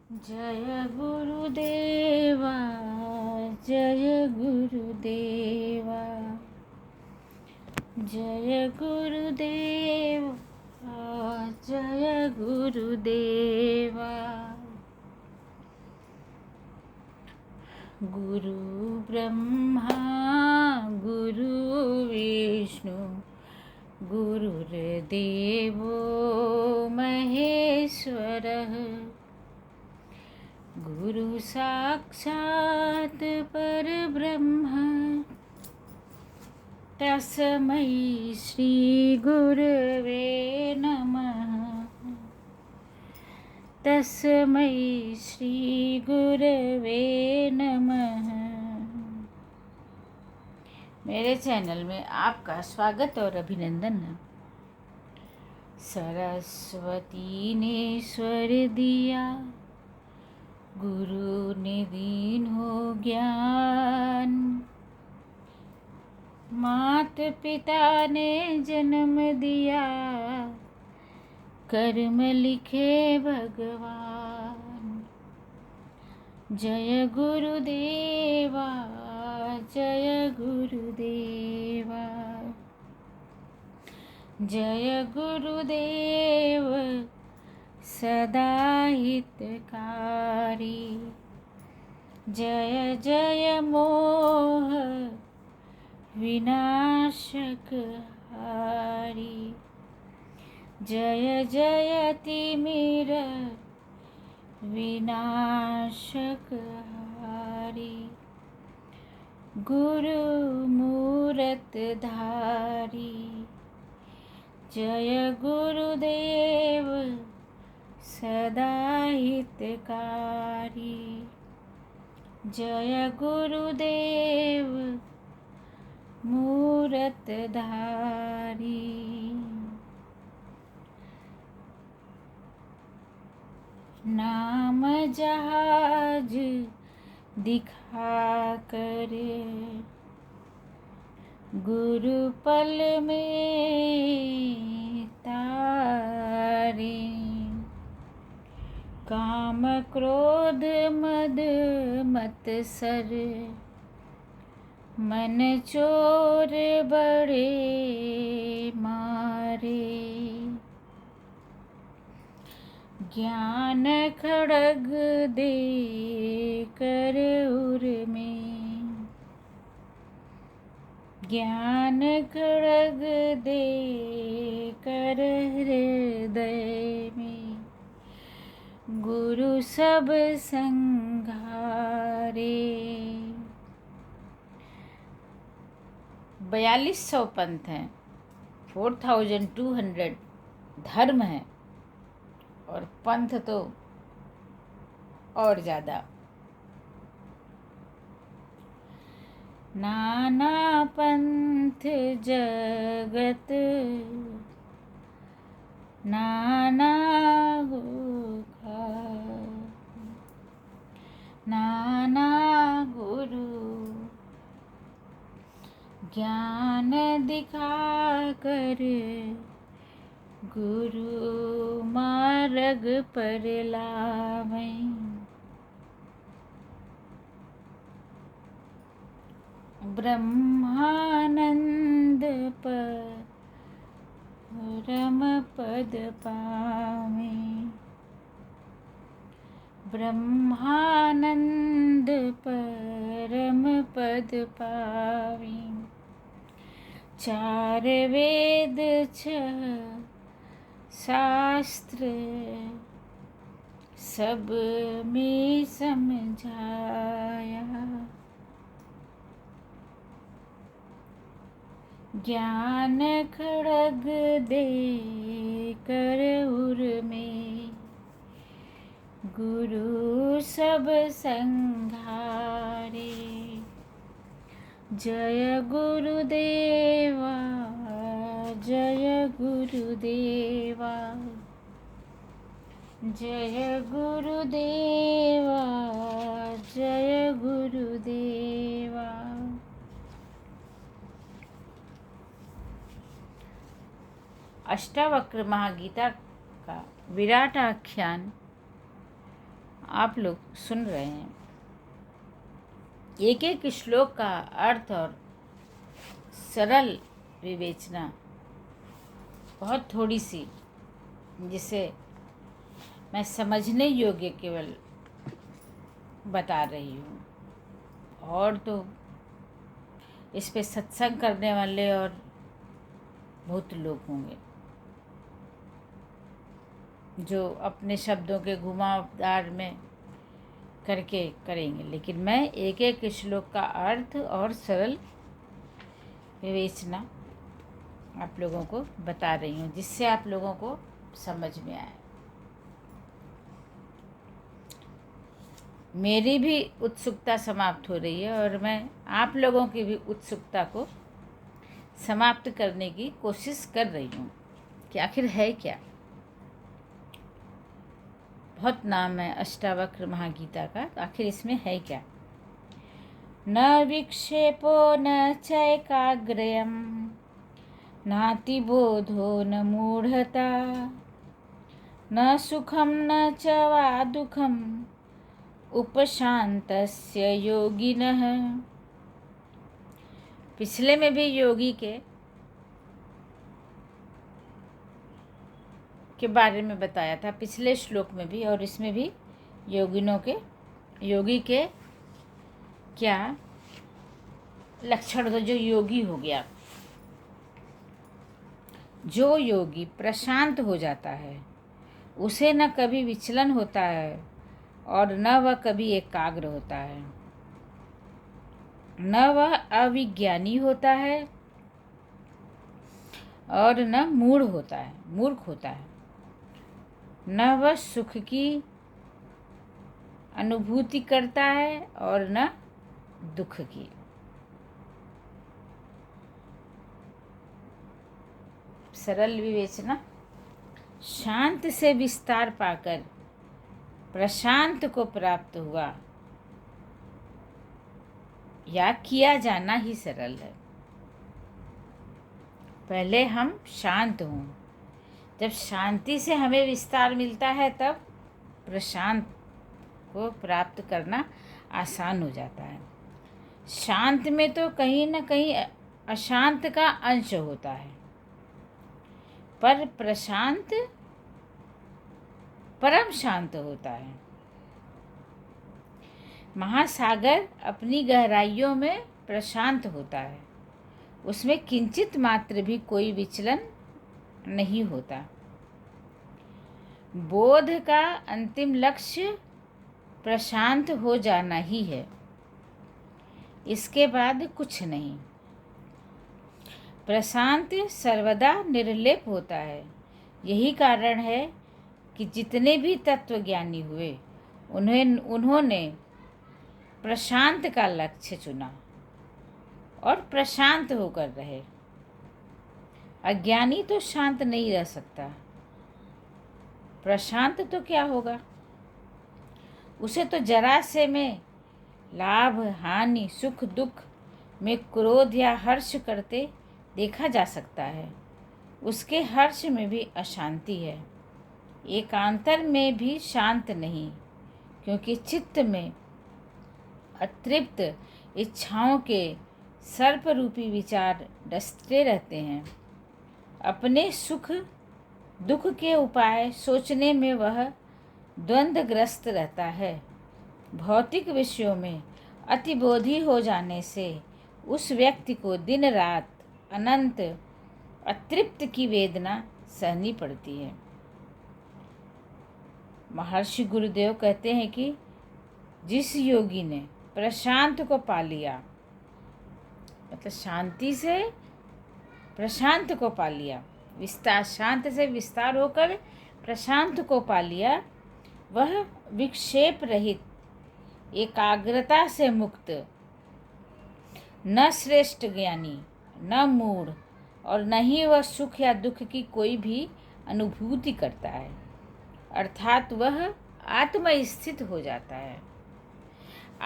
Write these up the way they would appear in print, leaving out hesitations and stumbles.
जय गुरुदेवा, जय गुरुदेवा, जय गुरुदेवा, जय गुरुदेवा। गुरु ब्रह्मा गुरु विष्णु गुरुर्देवो महेश्वरः। गुरु साक्षात् परब्रह्म तस्मै श्री गुरवे नमः। तस्मै श्री गुरवे नमः। मेरे चैनल में आपका स्वागत और अभिनंदन है। सरस्वती ने स्वर दिया, गुरु ने दीन हो ज्ञान। मात पिता ने जन्म दिया, कर्म लिखे भगवान। जय गुरुदेवा, जय गुरुदेवा, जय गुरुदेव सदा हितकारी। जय जय मोह विनाशक हारी। जय जय तिमिर विनाशक हारी। गुरु मूरत धारी। जय गुरुदेव सदा हितकारी। जय गुरुदेव मूरत धारी। नाम जहाज दिखा कर गुरु पल में तारे। काम क्रोध मद मत्सर मन चोर बड़े मारे। ज्ञान खड़ग दे कर उर में, ज्ञान खड़ग दे कर हृदय में। गुरु सब संघारे। 4200 पंथ हैं, 4200 धर्म हैं और पंथ तो और ज़्यादा। नाना पंथ जगत नाना होगा, नाना गुरु ज्ञान दिखा कर गुरु मार्ग पर लावे। ब्रह्मानंद परम पद पावे। ब्रह्मानंद परम पद पावे। चार वेद छह शास्त्र सब में समझाया। ज्ञान खड़ग दे कर उर में। गुरु सब संघारे। जय गुरुदेवा, जय गुरुदेवा, जय गुरुदेवा, जय गुरुदेवा। अष्टावक्र महागीता का विराट आख्यान आप लोग सुन रहे हैं। एक एक श्लोक का अर्थ और सरल विवेचना बहुत थोड़ी सी, जिसे मैं समझने योग्य केवल बता रही हूँ। और तो इस पे सत्संग करने वाले और बहुत लोग होंगे जो अपने शब्दों के घुमावदार में करके करेंगे, लेकिन मैं एक एक श्लोक का अर्थ और सरल विवेचना आप लोगों को बता रही हूँ, जिससे आप लोगों को समझ में आए। मेरी भी उत्सुकता समाप्त हो रही है और मैं आप लोगों की भी उत्सुकता को समाप्त करने की कोशिश कर रही हूँ कि आखिर है क्या। बहुत नाम है अष्टावक्र महागीता का, तो आखिर इसमें है क्या। न विक्षेपो न चैकाग्र्यं नातिबोधो न मूढ़ता न सुखम न च वा दुःखम उपशान्तस्य योगिनः। पिछले में भी योगी के बारे में बताया था, पिछले श्लोक में भी, और इसमें भी योगी के क्या लक्षण। तो जो योगी हो गया, जो योगी प्रशांत हो जाता है, उसे न कभी विचलन होता है और न वह कभी एकाग्र होता है, न वह अविज्ञानी होता है और न मूर्ख होता है, न वह सुख की अनुभूति करता है और न दुख की। सरल विवेचना। शांत से विस्तार पाकर प्रशांत को प्राप्त हुआ या किया जाना ही सरल है। पहले हम शांत हों, जब शांति से हमें विस्तार मिलता है तब प्रशांत को प्राप्त करना आसान हो जाता है। शांत में तो कहीं न कहीं अशांत का अंश होता है, पर प्रशांत परम शांत होता है। महासागर अपनी गहराइयों में प्रशांत होता है, उसमें किंचित मात्र भी कोई विचलन नहीं होता। बोध का अंतिम लक्ष्य प्रशांत हो जाना ही है, इसके बाद कुछ नहीं। प्रशांत सर्वदा निर्लेप होता है। यही कारण है कि जितने भी तत्वज्ञानी हुए उन्होंने प्रशांत का लक्ष्य चुना और प्रशांत होकर रहे। अज्ञानी तो शांत नहीं रह सकता, प्रशांत तो क्या होगा, उसे तो जरा से में लाभ हानि सुख दुख में क्रोध या हर्ष करते देखा जा सकता है। उसके हर्ष में भी अशांति है, एकांतर में भी शांत नहीं, क्योंकि चित्त में अतृप्त इच्छाओं के सर्प रूपी विचार डसते रहते हैं। अपने सुख दुख के उपाय सोचने में वह द्वंद्वग्रस्त रहता है। भौतिक विषयों में अतिबोधी हो जाने से उस व्यक्ति को दिन रात अनंत अतृप्त की वेदना सहनी पड़ती है। महर्षि गुरुदेव कहते हैं कि जिस योगी ने प्रशांत को पा लिया, मतलब शांति से प्रशांत को पा लिया, विस्तार शांत से विस्तार होकर प्रशांत को पा लिया, वह विक्षेप रहित एकाग्रता से मुक्त, न श्रेष्ठ ज्ञानी न मूढ़ और न ही वह सुख या दुख की कोई भी अनुभूति करता है, अर्थात वह आत्मस्थित हो जाता है।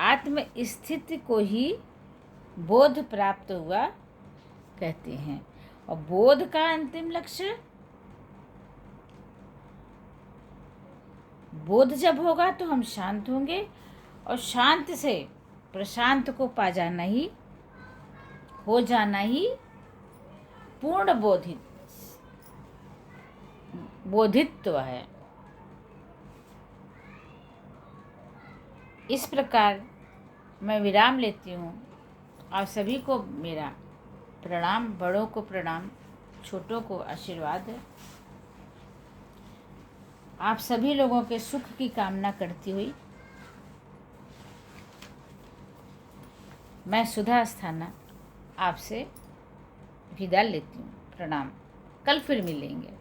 आत्मस्थिति को ही बोध प्राप्त हुआ कहते हैं। और बोध का अंतिम लक्ष्य बोध जब होगा तो हम शांत होंगे, और शांत से प्रशांत को पा जाना ही, हो जाना ही पूर्ण बोधित्व है। इस प्रकार मैं विराम लेती हूँ। आप सभी को मेरा प्रणाम, बड़ों को प्रणाम, छोटों को आशीर्वाद है। आप सभी लोगों के सुख की कामना करती हुई मैं सुधा अस्थाना आपसे विदा लेती हूँ। प्रणाम। कल फिर मिलेंगे।